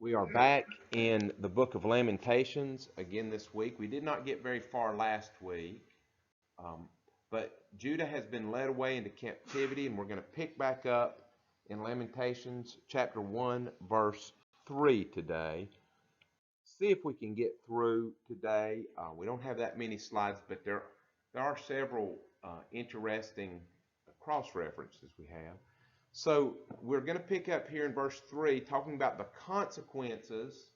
We are back in the Book of Lamentations again this week. We did not get very far last week, um, but Judah has been led away into captivity, and we're going to pick back up in Lamentations chapter 1, verse 3 today. See if we can get through today. We don't have that many slides, but there are several interesting cross references we have. So we're going to pick up here in verse 3, talking about the consequences.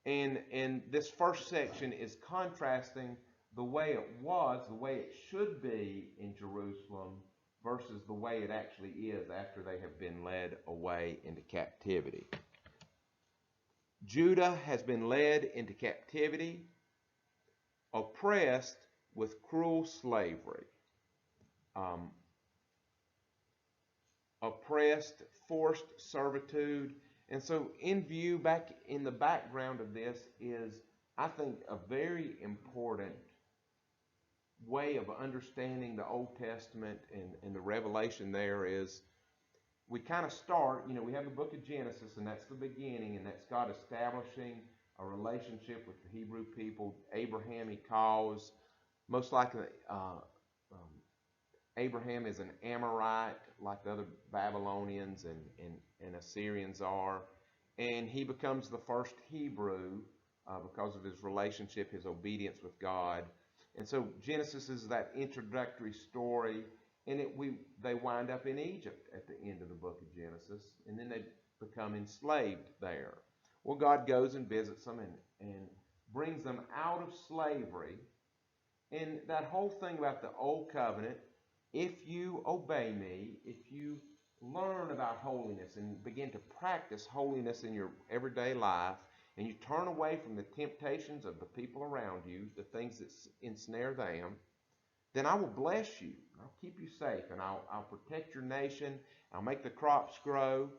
And this first section is contrasting the way it was, the way it should be in Jerusalem, versus the way it actually is after they have been led away into captivity. Judah has been led into captivity, oppressed with cruel slavery. Oppressed, forced servitude. And so in view, back in the background of this is, I think, a very important way of understanding the Old Testament and the revelation there is we kind of start, we have the book of Genesis, and that's the beginning, and that's God establishing a relationship with the Hebrew people. Abraham, he calls, most likely Abraham is an Amorite, like the other Babylonians and Assyrians are. And he becomes the first Hebrew because of his relationship, his obedience with God. And so Genesis is that introductory story. And they wind up in Egypt at the end of the book of Genesis. And then they become enslaved there. Well, God goes and visits them and brings them out of slavery. And that whole thing about the Old Covenant, if you obey me, if you learn about holiness and begin to practice holiness in your everyday life, and you turn away from the temptations of the people around you, the things that ensnare them, then I will bless you. I'll keep you safe, and I'll protect your nation. I'll make the crops grow.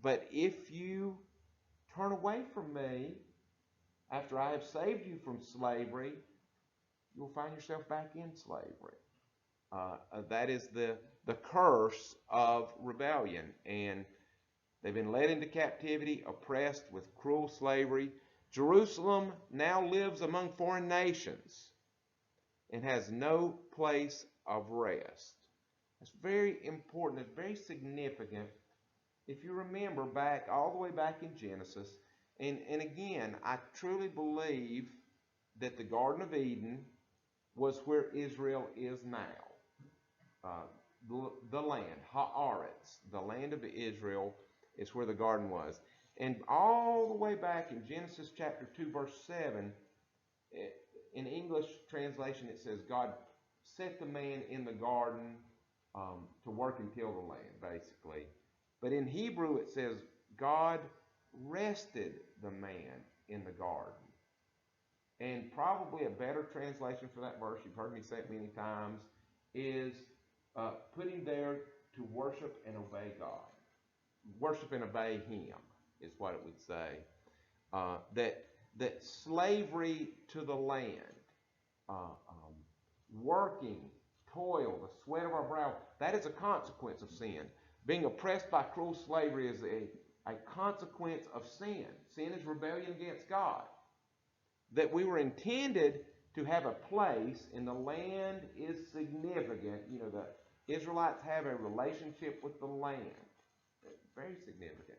But if you turn away from me after I have saved you from slavery, you'll find yourself back in slavery. That is the curse of rebellion. And they've been led into captivity, oppressed with cruel slavery. Jerusalem now lives among foreign nations and has no place of rest. It's very important. It's very significant. If you remember back, all the way back in Genesis, and again, I truly believe that the Garden of Eden was where Israel is now. The land, Haaretz, the land of Israel, is where the garden was. And all the way back in Genesis chapter 2, verse 7, in English translation it says God set the man in the garden to work and till the land, basically. But in Hebrew it says God rested the man in the garden. And probably a better translation for that verse, you've heard me say it many times, is put him there to worship and obey God. Worship and obey him is what it would say. That slavery to the land, working, toil, the sweat of our brow, that is a consequence of sin. Being oppressed by cruel slavery is a consequence of sin. Sin is rebellion against God. That we were intended to have a place, and the land is significant. The Israelites have a relationship with the land. Very significant.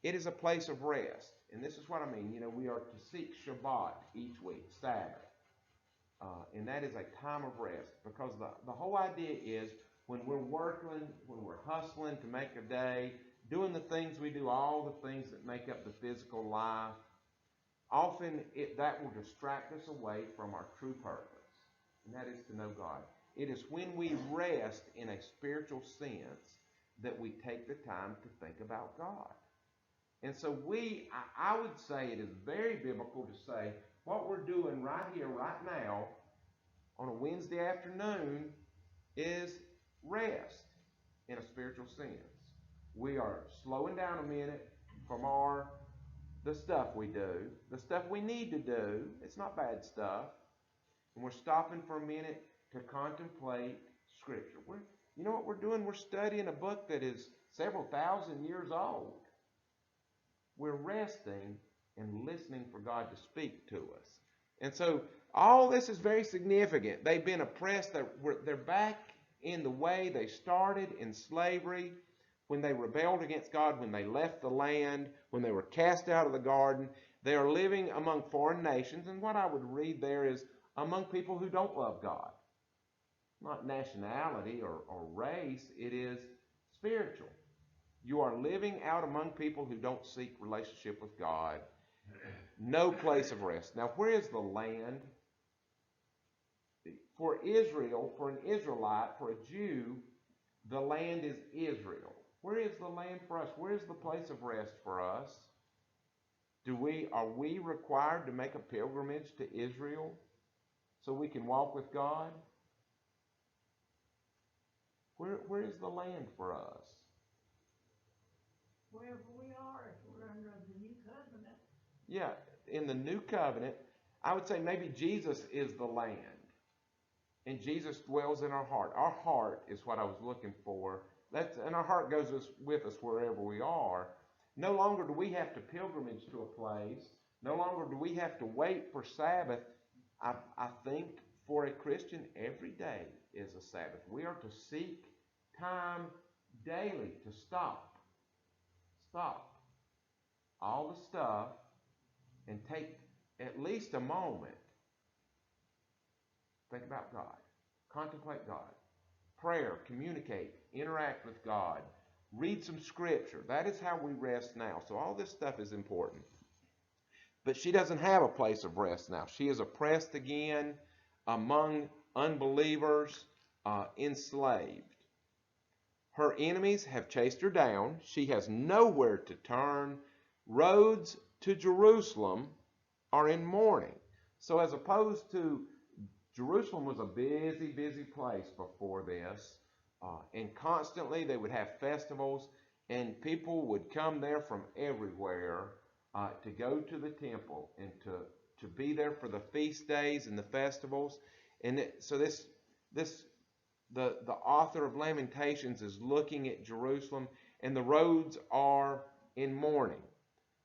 It is a place of rest. And this is what I mean. We are to seek Shabbat each week, Sabbath. And that is a time of rest. Because the whole idea is when we're working, when we're hustling to make a day, doing the things we do, all the things that make up the physical life, often that will distract us away from our true purpose, and that is to know God. It is when we rest in a spiritual sense that we take the time to think about God. And so I would say it is very biblical to say what we're doing right here, right now, on a Wednesday afternoon is rest in a spiritual sense. We are slowing down a minute from the stuff we do, the stuff we need to do. It's not bad stuff. And we're stopping for a minute to contemplate Scripture. You know what we're doing? We're studying a book that is several thousand years old. We're resting and listening for God to speak to us. And so all this is very significant. They've been oppressed. They're back in the way they started in slavery when they rebelled against God, when they left the land, when they were cast out of the garden. They are living among foreign nations. And what I would read there is among people who don't love God. Not nationality or race, it is spiritual. You are living out among people who don't seek relationship with God. No place of rest. Now, where is the land? For Israel, for an Israelite, for a Jew, the land is Israel. Where is the land for us? Where is the place of rest for us? Are we required to make a pilgrimage to Israel so we can walk with God? Where is the land for us? Wherever we are, if we're under the new covenant. Yeah, in the new covenant, I would say maybe Jesus is the land. And Jesus dwells in our heart. Our heart is what I was looking for. And our heart goes with us wherever we are. No longer do we have to pilgrimage to a place. No longer do we have to wait for Sabbath. I think for a Christian, every day is a Sabbath. We are to seek time daily to stop all the stuff and take at least a moment. Think about God. Contemplate God. Prayer, communicate, interact with God. Read some scripture. That is how we rest now. So all this stuff is important. But she doesn't have a place of rest now. She is oppressed again among unbelievers, enslaved. Her enemies have chased her down. She has nowhere to turn. Roads to Jerusalem are in mourning. So as opposed to Jerusalem was a busy, busy place before this, and constantly they would have festivals, and people would come there from everywhere to go to the temple and to be there for the feast days and the festivals. And so the author of Lamentations is looking at Jerusalem, and the roads are in mourning.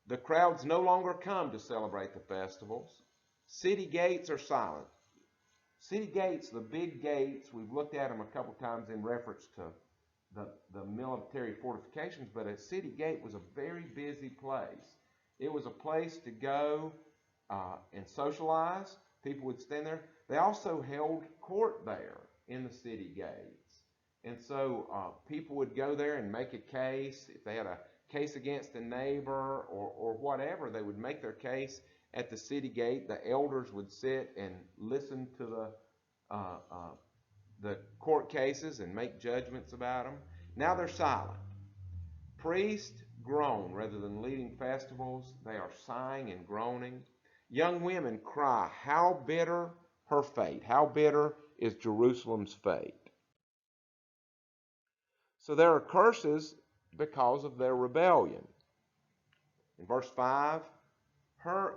The crowds no longer come to celebrate the festivals. City gates are silent. City gates, the big gates, we've looked at them a couple times in reference to the military fortifications, but a city gate was a very busy place. It was a place to go and socialize. People would stand there. They also held court there in the city gates. And so people would go there and make a case. If they had a case against a neighbor or whatever, they would make their case at the city gate. The elders would sit and listen to the court cases and make judgments about them. Now they're silent. Priests groan rather than leading festivals. They are sighing and groaning. Young women cry, how bitter her fate. How bitter is Jerusalem's fate. So there are curses because of their rebellion. In verse 5, her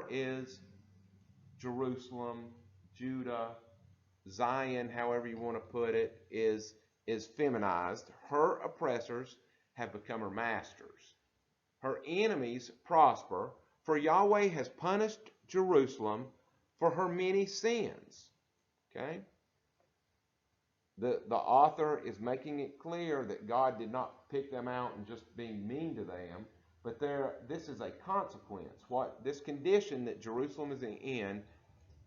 is Jerusalem, Judah, Zion, however you want to put it, is feminized. Her oppressors have become her masters. Her enemies prosper, for Yahweh has punished Jerusalem for her many sins. Okay? The author is making it clear that God did not pick them out and just being mean to them, but this is a consequence. What this condition that Jerusalem is in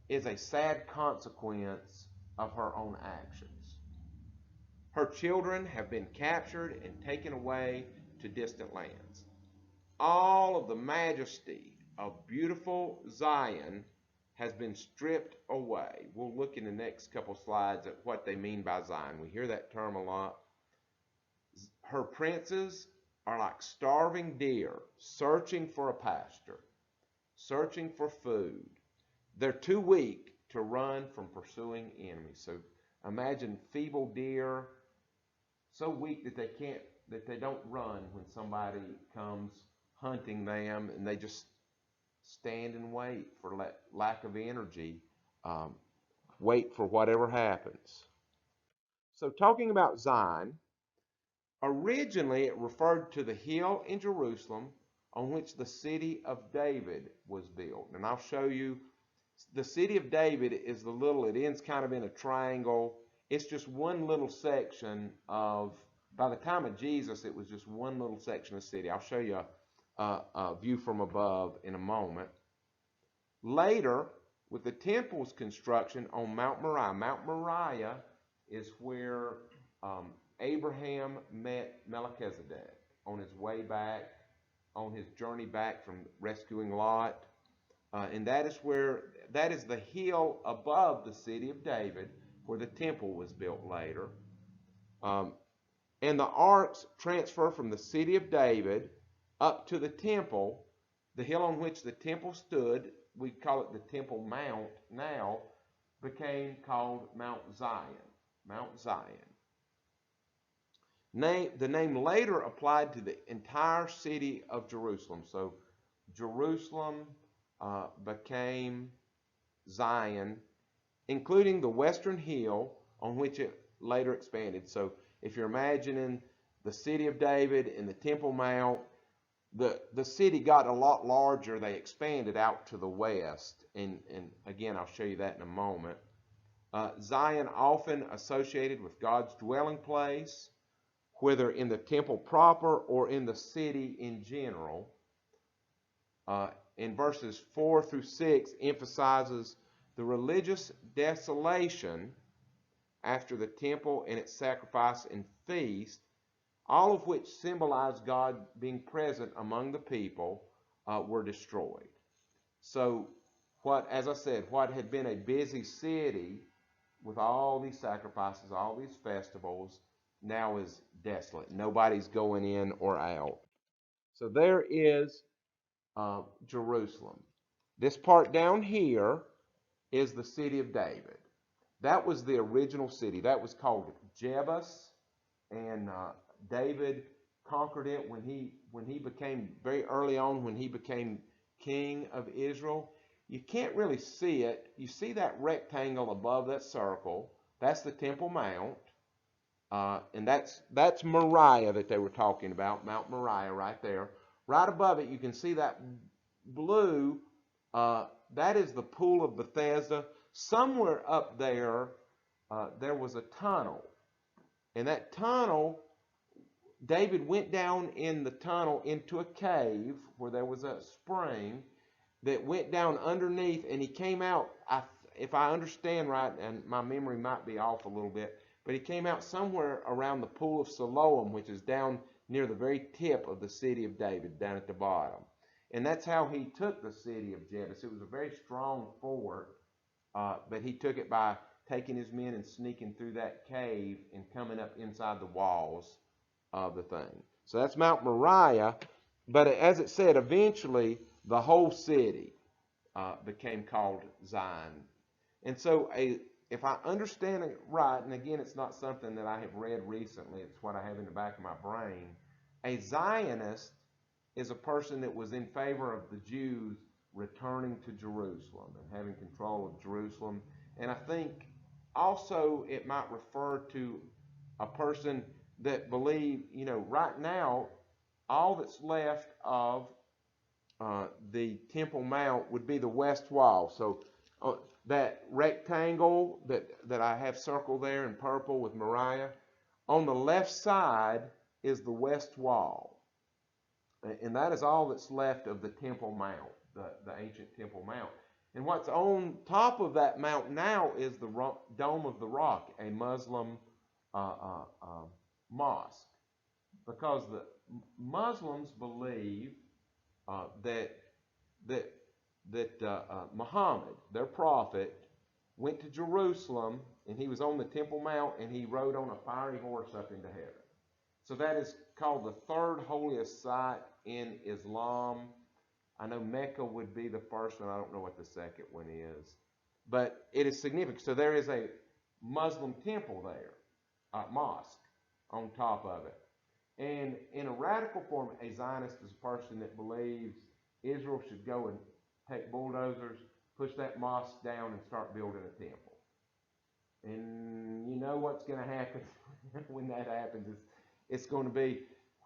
is a sad consequence of her own actions. Her children have been captured and taken away to distant lands. All of the majesty of beautiful Zion has been stripped away. We'll look in the next couple slides at what they mean by Zion. We hear that term a lot. Her princes are like starving deer searching for a pasture, searching for food. They're too weak to run from pursuing enemies. So imagine feeble deer, so weak that they don't run when somebody comes hunting them, and they just stand and wait for lack of energy, wait for whatever happens. So talking about Zion, originally it referred to the hill in Jerusalem on which the city of David was built. And I'll show you the city of David is it ends kind of in a triangle. It's just one little section of, by the time of Jesus, it was just one little section of the city. I'll show you a view from above in a moment. Later, with the temple's construction on Mount Moriah is where Abraham met Melchizedek on his way back, on his journey back from rescuing Lot. And that is the hill above the city of David where the temple was built later. And the arcs transfer from the city of David up to the temple, the hill on which the temple stood, we call it the Temple Mount now, became called Mount Zion. Mount Zion. The name later applied to the entire city of Jerusalem. So Jerusalem became Zion, including the western hill on which it later expanded. So if you're imagining the city of David and the Temple Mount, the city got a lot larger. They expanded out to the west. And again, I'll show you that in a moment. Zion often associated with God's dwelling place, whether in the temple proper or in the city in general. In verses 4 through 6 emphasizes the religious desolation after the temple and its sacrifice and feast, all of which symbolize God being present among the people, were destroyed. So as I said, what had been a busy city with all these sacrifices, all these festivals, now is desolate. Nobody's going in or out. So there is Jerusalem. This part down here is the city of David. That was the original city. That was called Jebus, and David conquered it when he became, very early on, when he became king of Israel. You can't really see it. You see that rectangle above that circle. That's the Temple Mount. And that's Moriah that they were talking about, Mount Moriah right there. Right above it, you can see that blue. That is the Pool of Bethesda. Somewhere up there, there was a tunnel. And that tunnel, David went down in the tunnel into a cave where there was a spring that went down underneath, and he came out, if I understand right, and my memory might be off a little bit, but he came out somewhere around the Pool of Siloam, which is down near the very tip of the city of David, down at the bottom. And that's how he took the city of Jebus. It was a very strong fort, but he took it by taking his men and sneaking through that cave and coming up inside the walls of the thing. So that's Mount Moriah. But as it said, eventually the whole city became called Zion. And so if I understand it right, and again, it's not something that I have read recently, it's what I have in the back of my brain, a Zionist is a person that was in favor of the Jews returning to Jerusalem and having control of Jerusalem. And I think also it might refer to a person that believed, right now, all that's left of the Temple Mount would be the west wall. So that rectangle that I have circled there in purple with Moriah, on the left side is the west wall. And that is all that's left of the Temple Mount, the ancient Temple Mount. And what's on top of that mount now is the Dome of the Rock, a Muslim mosque. Because the Muslims believe that Muhammad, their prophet, went to Jerusalem, and he was on the Temple Mount, and he rode on a fiery horse up into heaven. So that is called the third holiest site in Islam. I know Mecca would be the first one. I don't know what the second one is. But it is significant. So there is a Muslim temple there, a mosque on top of it. And in a radical form, a Zionist is a person that believes Israel should go and take bulldozers, push that mosque down, and start building a temple. And you know what's going to happen when that happens. It's going to be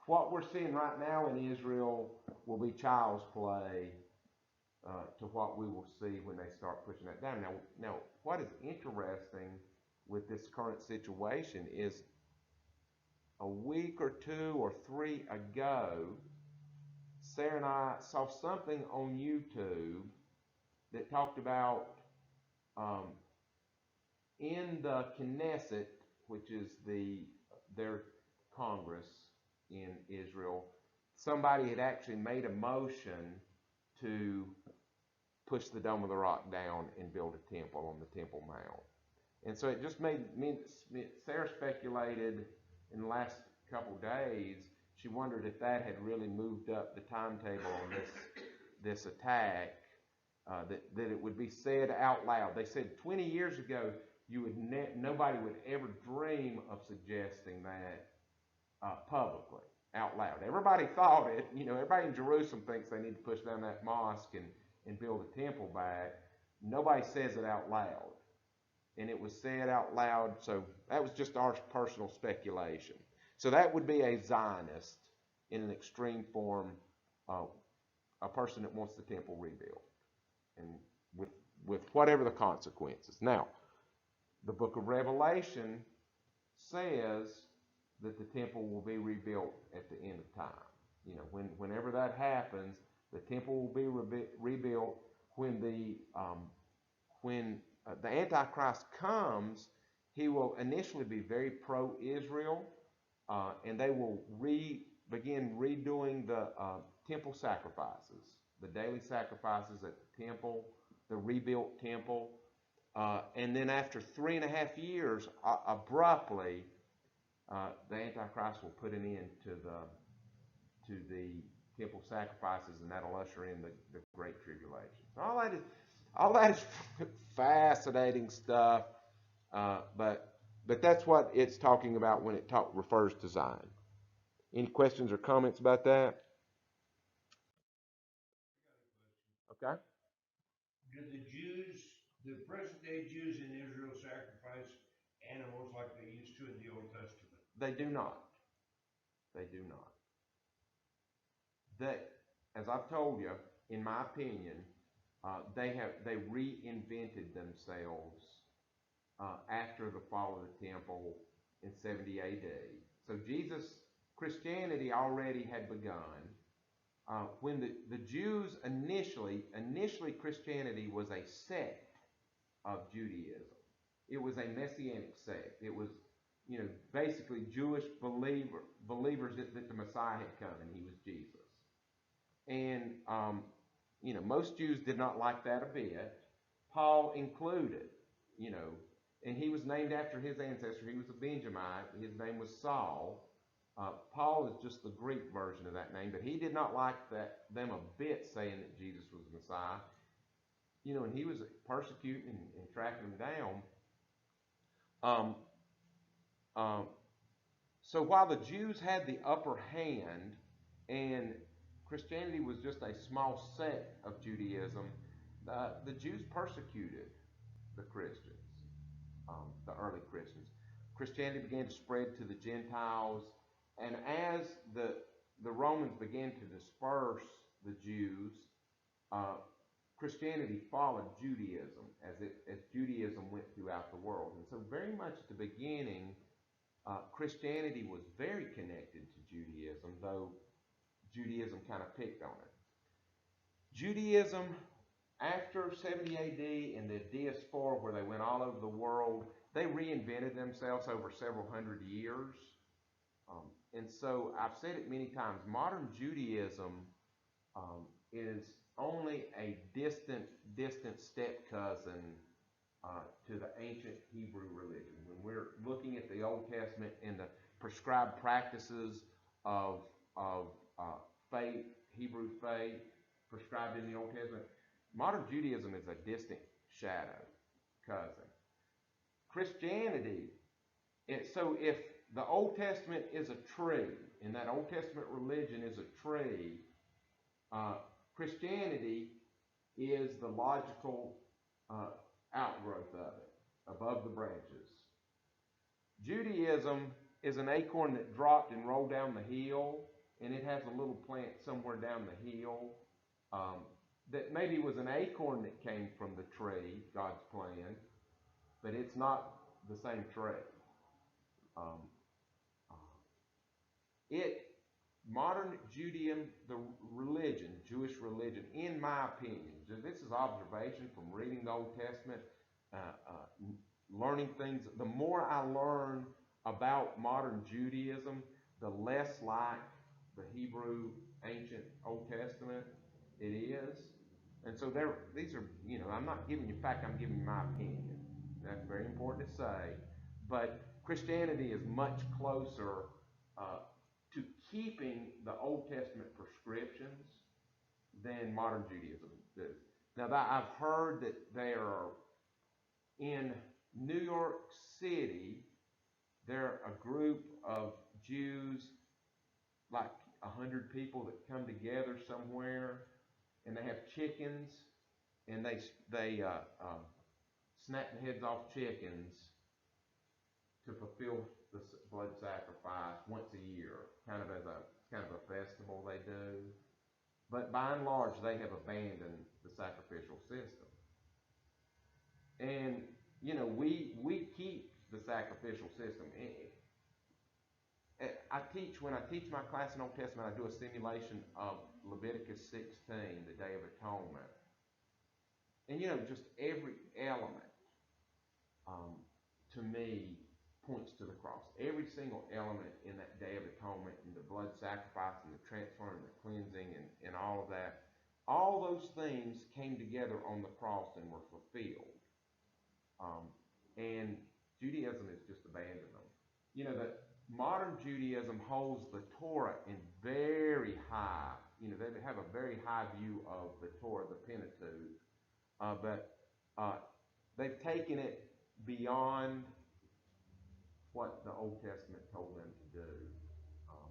what we're seeing right now in Israel will be child's play to what we will see when they start pushing that down. Now, what is interesting with this current situation is a week or two or three ago, Sarah and I saw something on YouTube that talked about um, in the Knesset, which is their Congress in Israel, somebody had actually made a motion to push the Dome of the Rock down and build a temple on the Temple Mount. And so it just made me, Sarah speculated in the last couple days, she wondered if that had really moved up the timetable on this attack, that it would be said out loud. They said 20 years ago, nobody would ever dream of suggesting that publicly, out loud. Everybody thought it. Everybody in Jerusalem thinks they need to push down that mosque and build a temple back. Nobody says it out loud. And it was said out loud, so that was just our personal speculation. So that would be a Zionist in an extreme form, a person that wants the temple rebuilt, and with whatever the consequences. Now, the book of Revelation says that the temple will be rebuilt at the end of time. Whenever that happens, the temple will be rebuilt. When the Antichrist comes, he will initially be very pro-Israel, and they will begin redoing the temple sacrifices, the daily sacrifices at the temple, the rebuilt temple. And then after 3.5 years, abruptly, the Antichrist will put an end to the temple sacrifices, and that'll usher in the Great Tribulation. So all that is fascinating stuff, but that's what it's talking about when it refers to Zion. Any questions or comments about that? Okay. Do the present day Jews in Israel sacrifice animals like they used to in the Old Testament? They do not. They do not. They, as I've told you, in my opinion, they reinvented themselves after the fall of the temple in 70 AD. So Christianity already had begun. When the Jews initially Christianity was a sect of Judaism. It was a messianic sect. It was, basically Jewish believers that the Messiah had come and he was Jesus. And, most Jews did not like that a bit. Paul included, and he was named after his ancestor. He was a Benjamite. His name was Saul. Paul is just the Greek version of that name, but he did not like them a bit saying that Jesus was the Messiah. And he was persecuting and tracking them down. So while the Jews had the upper hand and Christianity was just a small sect of Judaism, the Jews persecuted the Christians, the early Christians. Christianity began to spread to the Gentiles, and as the Romans began to disperse the Jews, Christianity followed Judaism as Judaism went throughout the world. And so very much at the beginning, Christianity was very connected to Judaism, though Judaism kind of picked on it. Judaism, after 70 AD and the diaspora, where they went all over the world, they reinvented themselves over several hundred years. And so I've said it many times, modern Judaism is only a distant step cousin to the ancient Hebrew religion. When we're looking at the Old Testament and the prescribed practices of faith, Hebrew faith, prescribed in the Old Testament, modern Judaism is a distant shadow cousin. Christianity, so if the Old Testament is a tree, and that Old Testament religion is a tree, Christianity is the logical outgrowth of it. above the branches. Judaism is an acorn that dropped and rolled down the hill, and it has a little plant somewhere down the hill um, that maybe was an acorn that came from the tree, God's plan, but it's not the same tree. Um, it modern Judaism, the religion, Jewish religion, in my opinion, this is observation from reading the Old Testament, uh, uh, learning things. The more I learn about modern Judaism, the less like the Hebrew ancient Old Testament it is. And so these are, I'm not giving you fact, I'm giving you my opinion. That's very important to say. But Christianity is much closer uh, to keeping the Old Testament prescriptions than modern Judaism does. Now, I've heard that there are in New York City, there are a group of Jews, like 100 people that come together somewhere, and they have chickens, and they snap the heads off chickens to fulfill the blood sacrifice once a year, kind of a festival they do. But by and large, they have abandoned the sacrificial system. And we keep the sacrificial system. When I teach my class in Old Testament, I do a simulation of Leviticus 16, the Day of Atonement, and just every element um, to me points to the cross. Every single element in that Day of Atonement, and the blood sacrifice, and the transfer, and the cleansing, and all of that, all those things came together on the cross and were fulfilled. And Judaism has just abandoned them. That modern Judaism holds the Torah in very high, they have a very high view of the Torah, the Pentateuch, but they've taken it beyond what the Old Testament told them to do, um,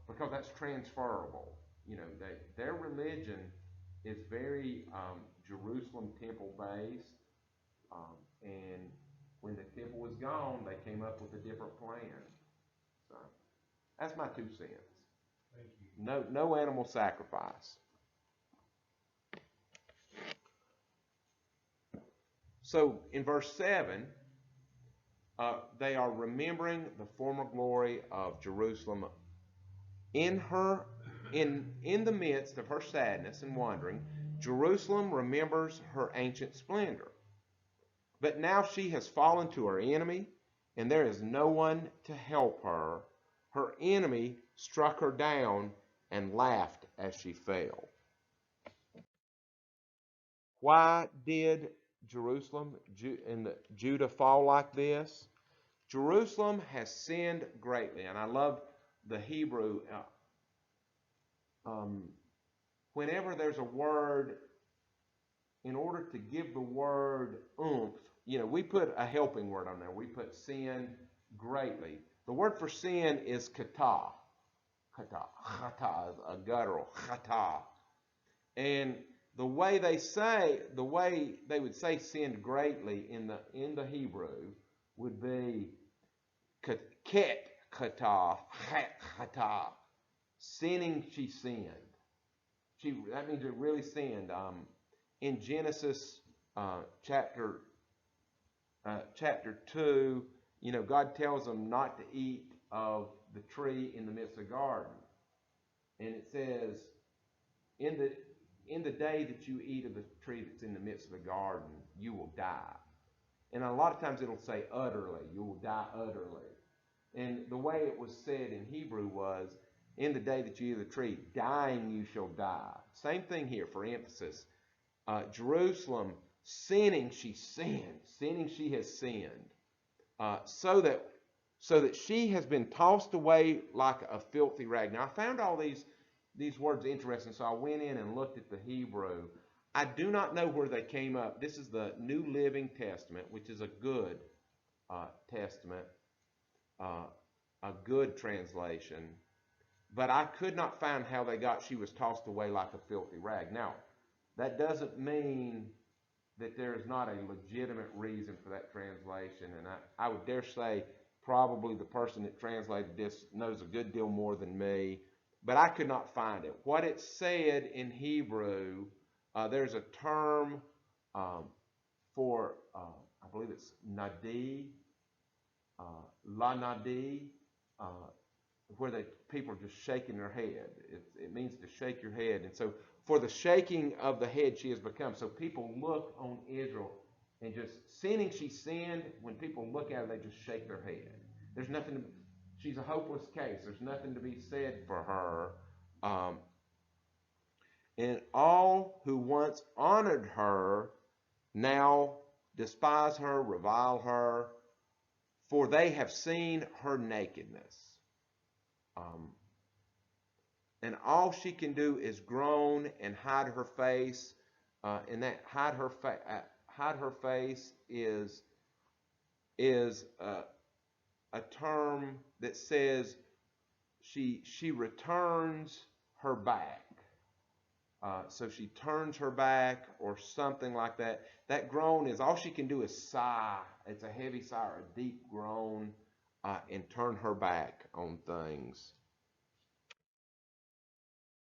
because that's transferable. Their religion is very Jerusalem temple based, and when the temple was gone, they came up with a different plan. So that's my 2 cents. Thank you. No animal sacrifice. So in verse 7, they are remembering the former glory of Jerusalem in the midst of her sadness and wandering. Jerusalem remembers her ancient splendor. But now she has fallen to her enemy, and there is no one to help her. Her enemy struck her down and laughed as she fell. Why did Jerusalem and Judah fall like this? Jerusalem has sinned greatly, and I love the Hebrew. Whenever there's a word, in order to give the word oomph, we put a helping word on there. We put sin greatly. The word for sin is kata. Chata is a guttural, chata. And the way they would say sinned greatly in the Hebrew would be ket chata, chata. Sinning, she sinned. That means it really sinned. In Genesis chapter 2, God tells them not to eat of the tree in the midst of the garden, and it says, in the day that you eat of the tree that's in the midst of the garden, you will die. And a lot of times it'll say utterly, you will die utterly. And the way it was said in Hebrew was, in the day that you eat of the tree, dying you shall die. Same thing here for emphasis. Jerusalem, sinning she sinned. Sinning she has sinned. So that she has been tossed away like a filthy rag. Now, I found all these words interesting, so I went in and looked at the Hebrew. I do not know where they came up. This is the New Living Testament, which is a good testament, a good translation. But I could not find how they got she was tossed away like a filthy rag. Now, that doesn't mean that there is not a legitimate reason for that translation, and I would dare say probably the person that translated this knows a good deal more than me, but I could not find it. What it said in Hebrew, there's a term for, I believe it's nadi, la nadi, where people are just shaking their head. It means to shake your head. And so for the shaking of the head she has become. So people look on Israel and just sinning she sinned, when people look at her, they just shake their head. There's nothing to, she's a hopeless case. There's nothing to be said for her. And all who once honored her now despise her, revile her, for they have seen her nakedness. And all she can do is groan and hide her face. And that hide her face is a term that says she returns her back. So she turns her back or something like that. That groan is all she can do is sigh. It's a heavy sigh or a deep groan, and turn her back on things.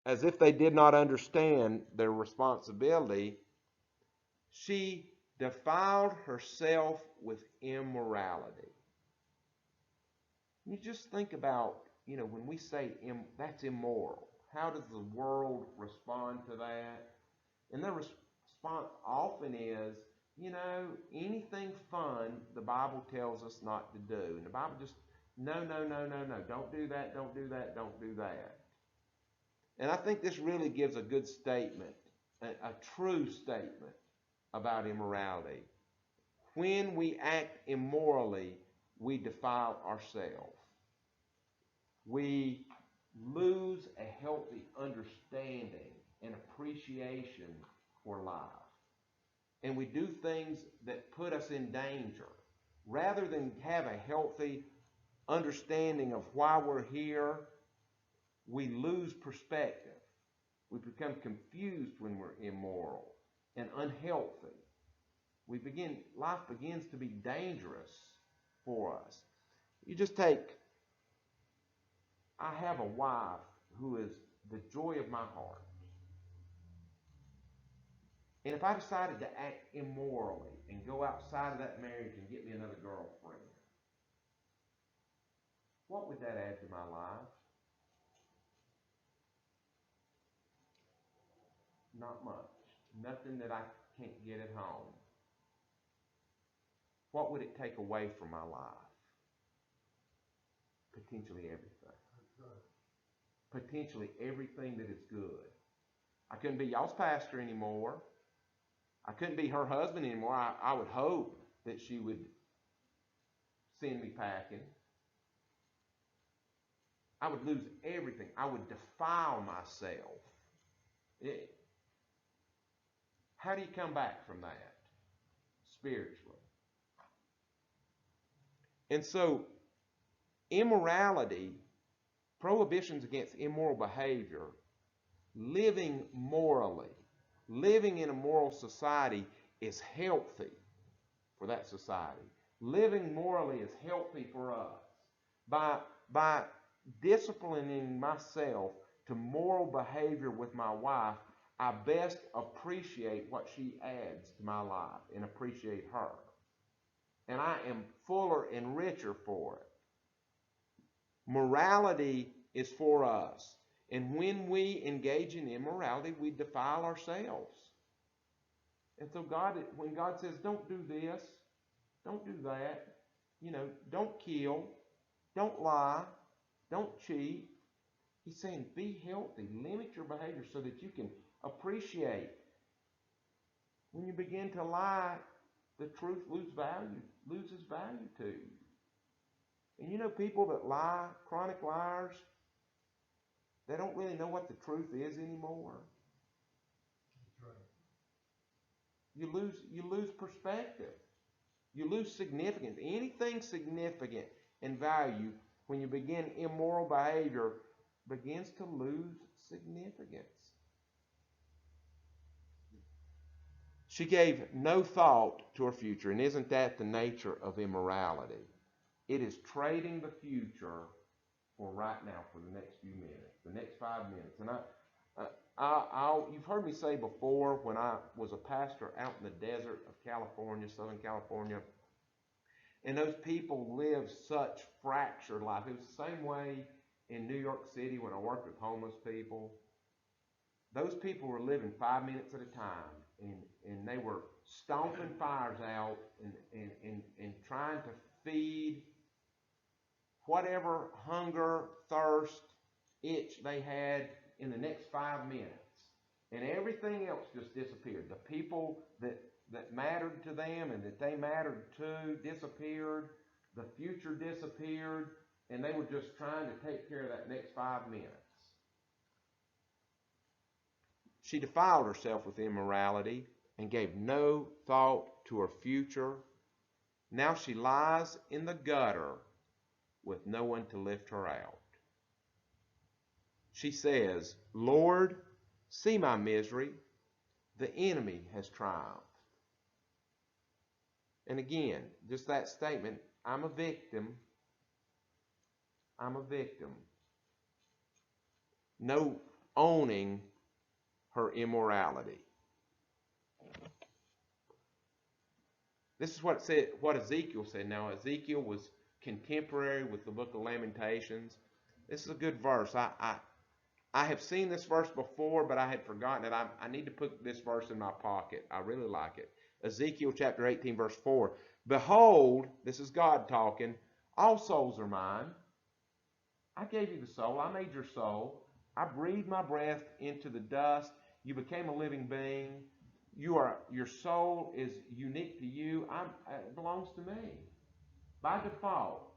As if they did not understand their responsibility, she defiled herself with immorality. You just think about, when we say that's immoral, how does the world respond to that? And their response often is, anything fun, the Bible tells us not to do. And the Bible just, no, don't do that, don't do that, don't do that. And I think this really gives a good statement, a true statement about immorality. When we act immorally, we defile ourselves. We lose a healthy understanding and appreciation for life. And we do things that put us in danger. Rather than have a healthy understanding of why we're here, we lose perspective. We become confused when we're immoral and unhealthy. Life begins to be dangerous for us. You just take, I have a wife who is the joy of my heart. And if I decided to act immorally and go outside of that marriage and get me another girlfriend, what would that add to my life? Not much. Nothing that I can't get at home. What would it take away from my life? Potentially everything. Potentially everything that is good. I couldn't be y'all's pastor anymore. I couldn't be her husband anymore. I would hope that she would send me packing. I would lose everything. I would defile myself. How do you come back from that spiritually? And so, immorality, prohibitions against immoral behavior, living morally, living in a moral society is healthy for that society. Living morally is healthy for us. By disciplining myself to moral behavior with my wife, I best appreciate what she adds to my life and appreciate her. And I am fuller and richer for it. Morality is for us. And when we engage in immorality, we defile ourselves. And so when God says, don't do this, don't do that, don't kill, don't lie, don't cheat, He's saying be healthy, limit your behavior so that you can appreciate. When you begin to lie, the truth loses value to you. And people that lie, chronic liars, they don't really know what the truth is anymore. That's right. You lose perspective. You lose significance. Anything significant and value, when you begin immoral behavior, begins to lose significance. She gave no thought to her future. And isn't that the nature of immorality? It is trading the future for right now, for the next few minutes, the next 5 minutes. And you've heard me say before, when I was a pastor out in the desert of California, Southern California, and those people live such fractured life. It was the same way in New York City when I worked with homeless people. Those people were living 5 minutes at a time, and they were stomping fires out and trying to feed whatever hunger, thirst, itch they had in the next 5 minutes. And everything else just disappeared. The people that mattered to them and that they mattered to disappeared. The future disappeared. And they were just trying to take care of that next 5 minutes. She defiled herself with immorality and gave no thought to her future. Now she lies in the gutter with no one to lift her out. She says, Lord, see my misery. The enemy has triumphed. And again, just that statement, I'm a victim. I'm a victim. No owning her immorality. This is what Ezekiel said. Now, Ezekiel was contemporary with the Book of Lamentations. This is a good verse. I have seen this verse before, but I had forgotten it. I need to put this verse in my pocket. I really like it. Ezekiel chapter 18, verse 4. Behold, this is God talking, all souls are mine. I gave you the soul. I made your soul. I breathed my breath into the dust. You became a living being. Your soul is unique to you. It belongs to me. By default,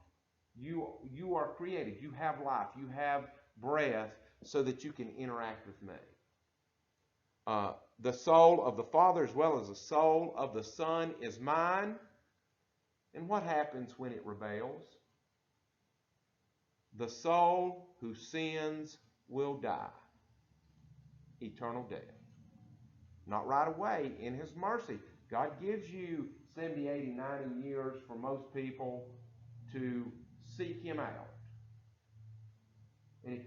you are created. You have life. You have breath so that you can interact with me. The soul of the Father as well as the soul of the Son is mine. And what happens when it rebels? The soul who sins will die. Eternal death. Not right away, in His mercy. God gives you 70, 80, 90 years for most people to seek Him out. And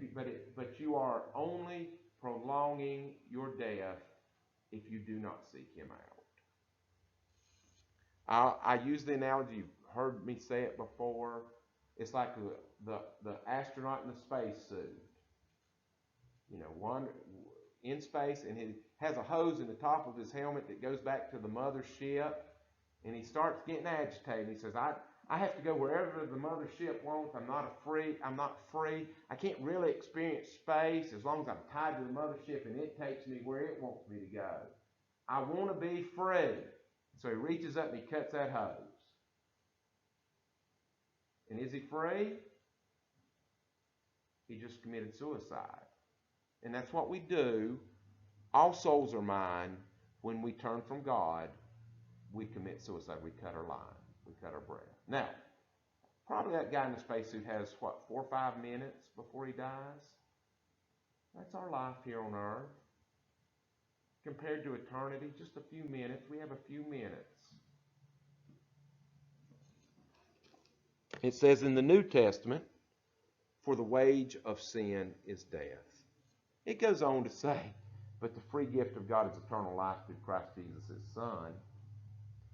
but you are only prolonging your death if you do not seek Him out. I use the analogy, you've heard me say it before. It's like the astronaut in the spacesuit. You know, one in space, and he has a hose in the top of his helmet that goes back to the mothership, and he starts getting agitated. He says, I have to go wherever the mothership wants. I'm not free. I can't really experience space as long as I'm tied to the mothership and it takes me where it wants me to go. I want to be free. So he reaches up and he cuts that hose. And is he free? He just committed suicide. And that's what we do. All souls are mine. When we turn from God, we commit suicide. We cut our line. We cut our breath. Now, probably that guy in the spacesuit has, 4 or 5 minutes before he dies? That's our life here on earth. Compared to eternity, just a few minutes. We have a few minutes. It says in the New Testament, for the wage of sin is death. It goes on to say, but the free gift of God is eternal life through Christ Jesus, His Son.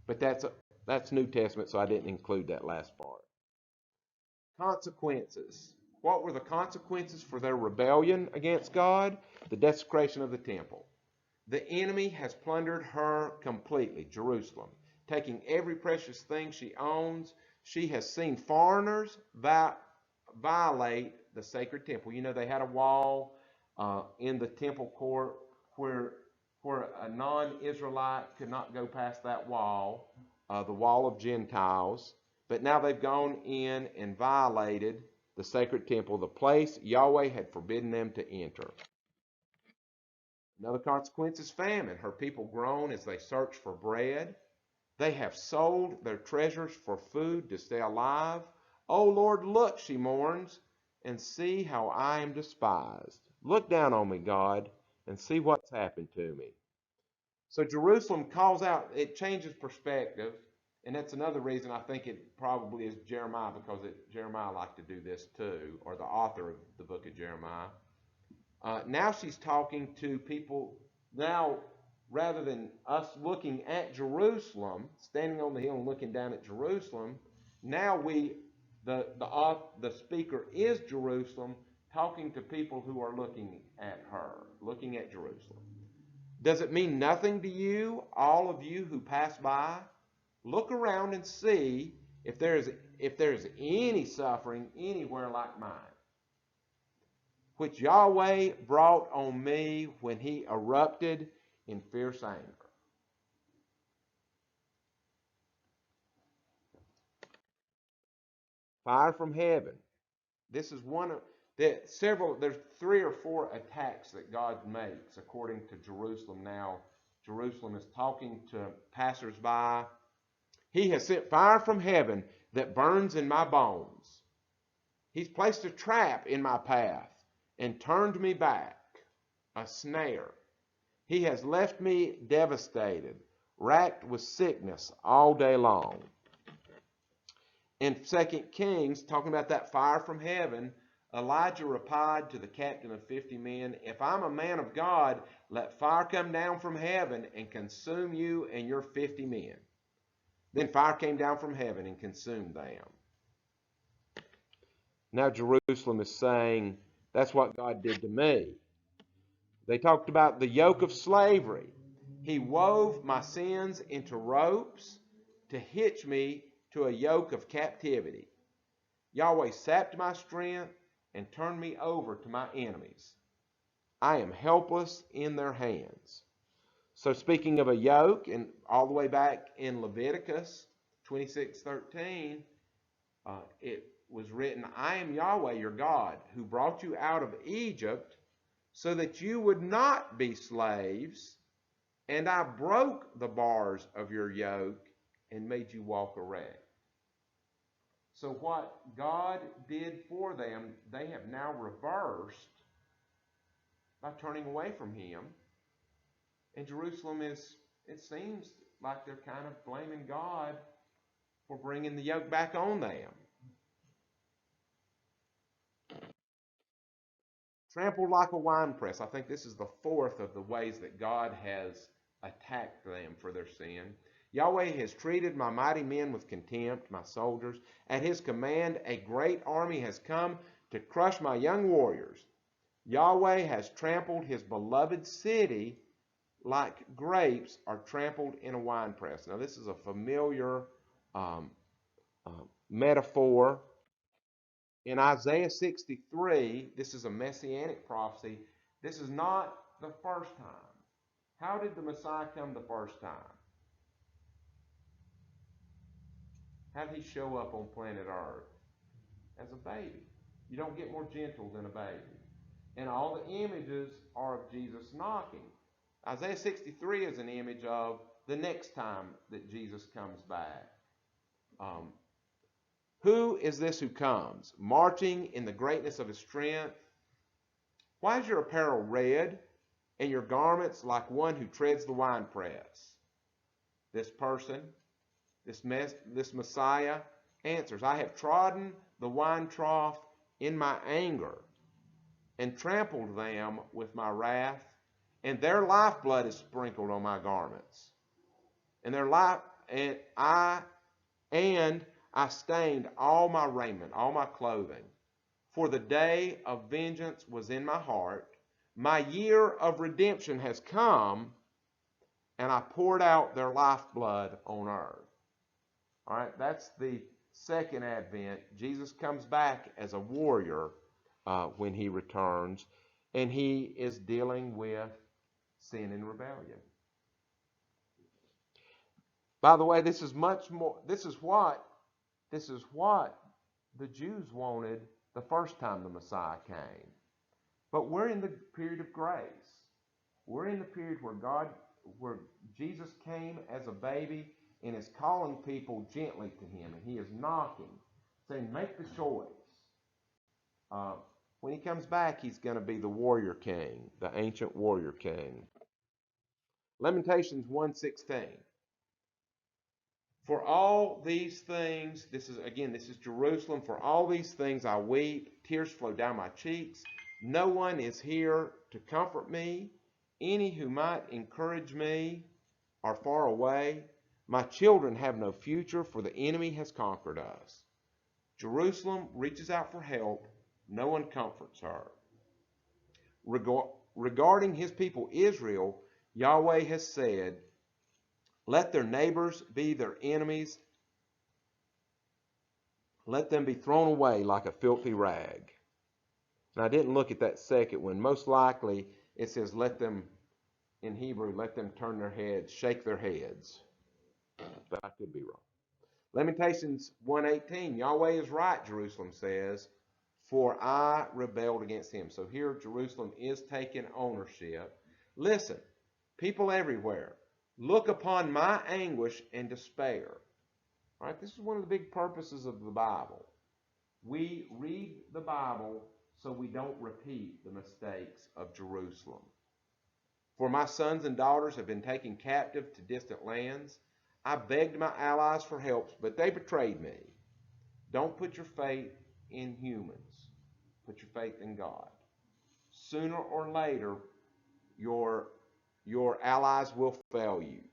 But that's New Testament, so I didn't include that last part. Consequences. What were the consequences for their rebellion against God? The desecration of the temple. The enemy has plundered her completely, Jerusalem, taking every precious thing she owns. She has seen foreigners violate the sacred temple. You know, they had a wall in the temple court where a non-Israelite could not go past that wall, the wall of Gentiles. But now they've gone in and violated the sacred temple, the place Yahweh had forbidden them to enter. Another consequence is famine. Her people groan as they search for bread. They have sold their treasures for food to stay alive. Oh Lord, look, she mourns, and see how I am despised. Look down on me, God, and see what's happened to me. So Jerusalem calls out, it changes perspective, and that's another reason I think it probably is Jeremiah, because Jeremiah liked to do this too, or the author of the book of Jeremiah. Now she's talking to people. Now, rather than us looking at Jerusalem, standing on the hill and looking down at Jerusalem, now the speaker is Jerusalem, talking to people who are looking at her, looking at Jerusalem. Does it mean nothing to you, all of you who pass by? Look around and see if there's any suffering anywhere like mine, which Yahweh brought on me when he erupted in fierce anger. Fire from heaven. This is one of there's 3 or 4 attacks that God makes according to Jerusalem now. Jerusalem is talking to passersby. He has sent fire from heaven that burns in my bones. He's placed a trap in my path and turned me back, a snare. He has left me devastated, racked with sickness all day long. In 2 Kings, talking about that fire from heaven, Elijah replied to the captain of 50 men, if I'm a man of God, let fire come down from heaven and consume you and your 50 men. Then fire came down from heaven and consumed them. Now Jerusalem is saying, that's what God did to me. They talked about the yoke of slavery. He wove my sins into ropes to hitch me to a yoke of captivity. Yahweh sapped my strength and turned me over to my enemies. I am helpless in their hands. So speaking of a yoke, and all the way back in Leviticus 26:13, it was written, I am Yahweh your God, who brought you out of Egypt so that you would not be slaves, and I broke the bars of your yoke and made you walk erect. So what God did for them, they have now reversed by turning away from him. And Jerusalem it seems like they're kind of blaming God for bringing the yoke back on them. Trampled like a winepress. I think this is the 4th of the ways that God has attacked them for their sin. Yahweh has treated my mighty men with contempt, my soldiers. At his command, a great army has come to crush my young warriors. Yahweh has trampled his beloved city like grapes are trampled in a winepress. Now, this is a familiar metaphor. In Isaiah 63, this is a messianic prophecy. This is not the first time. How did the Messiah come the first time? How did he show up on planet Earth? As a baby. You don't get more gentle than a baby. And all the images are of Jesus knocking. Isaiah 63 is an image of the next time that Jesus comes back. Who is this who comes, marching in the greatness of his strength? Why is your apparel red and your garments like one who treads the winepress? This person, this Messiah answers, I have trodden the wine trough in my anger and trampled them with my wrath, and their lifeblood is sprinkled on my garments. And I stained all my raiment, all my clothing. For the day of vengeance was in my heart. My year of redemption has come, and I poured out their lifeblood on earth. All right, that's the second advent. Jesus comes back as a warrior when he returns, and he is dealing with sin and rebellion. By the way, this is much more. This is what the Jews wanted the first time the Messiah came. But we're in the period of grace. We're in the period where Jesus came as a baby and is calling people gently to him, and he is knocking, saying, make the choice. When he comes back, he's going to be the warrior king, the ancient warrior king. Lamentations 1:16. For all these things, this is Jerusalem. For all these things I weep, tears flow down my cheeks. No one is here to comfort me. Any who might encourage me are far away. My children have no future, for the enemy has conquered us. Jerusalem reaches out for help. No one comforts her. Regarding his people Israel, Yahweh has said, let their neighbors be their enemies. Let them be thrown away like a filthy rag. And I didn't look at that second one. Most likely it says let them, in Hebrew, let them turn their heads, shake their heads. But I could be wrong. Lamentations 1:18, Yahweh is right, Jerusalem says, for I rebelled against him. So here Jerusalem is taking ownership. Listen, people everywhere, look upon my anguish and despair. All right, this is one of the big purposes of the Bible. We read the Bible so we don't repeat the mistakes of Jerusalem. For my sons and daughters have been taken captive to distant lands. I begged my allies for help, but they betrayed me. Don't put your faith in humans. Put your faith in God. Sooner or later, your allies will fail you.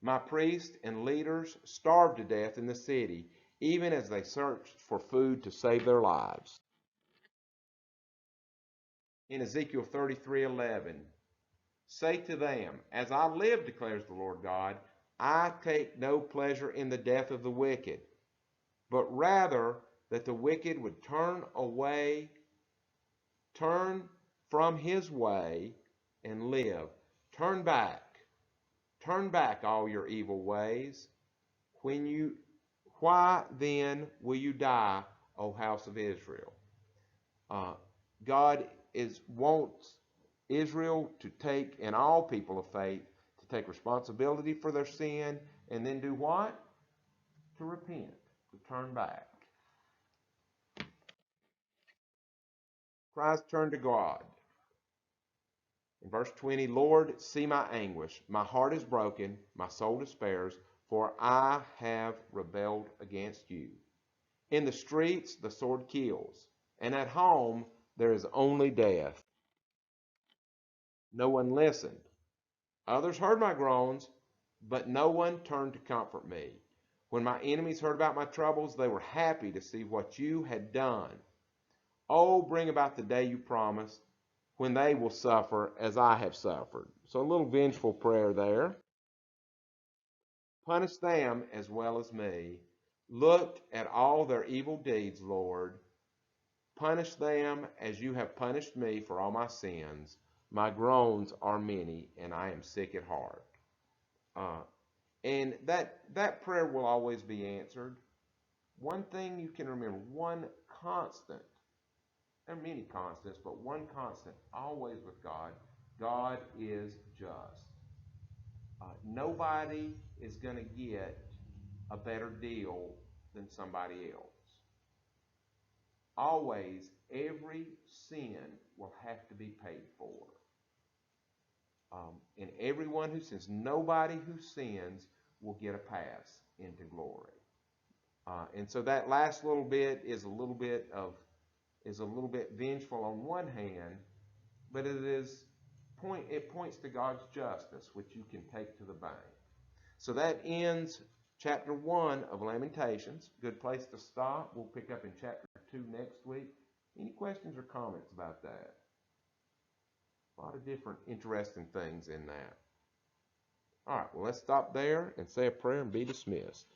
My priests and leaders starved to death in the city, even as they searched for food to save their lives. In Ezekiel 33:11, say to them, as I live, declares the Lord God, I take no pleasure in the death of the wicked, but rather that the wicked would turn from his way and live. Turn back all your evil ways. Why then will you die, O house of Israel? God wants Israel to take, and all people of faith, to take responsibility for their sin, and then do what? To repent, to turn back. Christ turned to God. In verse 20, Lord, see my anguish. My heart is broken, my soul despairs, for I have rebelled against you. In the streets, the sword kills, and at home, there is only death. No one listened. Others heard my groans, but no one turned to comfort me. When my enemies heard about my troubles, they were happy to see what you had done. Oh, bring about the day you promised, when they will suffer as I have suffered. So a little vengeful prayer there. Punish them as well as me. Look at all their evil deeds, Lord. Punish them as you have punished me for all my sins. My groans are many, and I am sick at heart. And that prayer will always be answered. One thing you can remember, one constant, there are many constants, but one constant always with God, God is just. Nobody is going to get a better deal than somebody else. Always, every sin will have to be paid for. And everyone who sins, nobody who sins will get a pass into glory. And so that last little bit is a little bit vengeful on one hand, but it points to God's justice, which you can take to the bank. So that ends chapter 1 of Lamentations. Good place to stop. We'll pick up in chapter 2 next week. Any questions or comments about that? A lot of different interesting things in that. All right, well, let's stop there and say a prayer and be dismissed.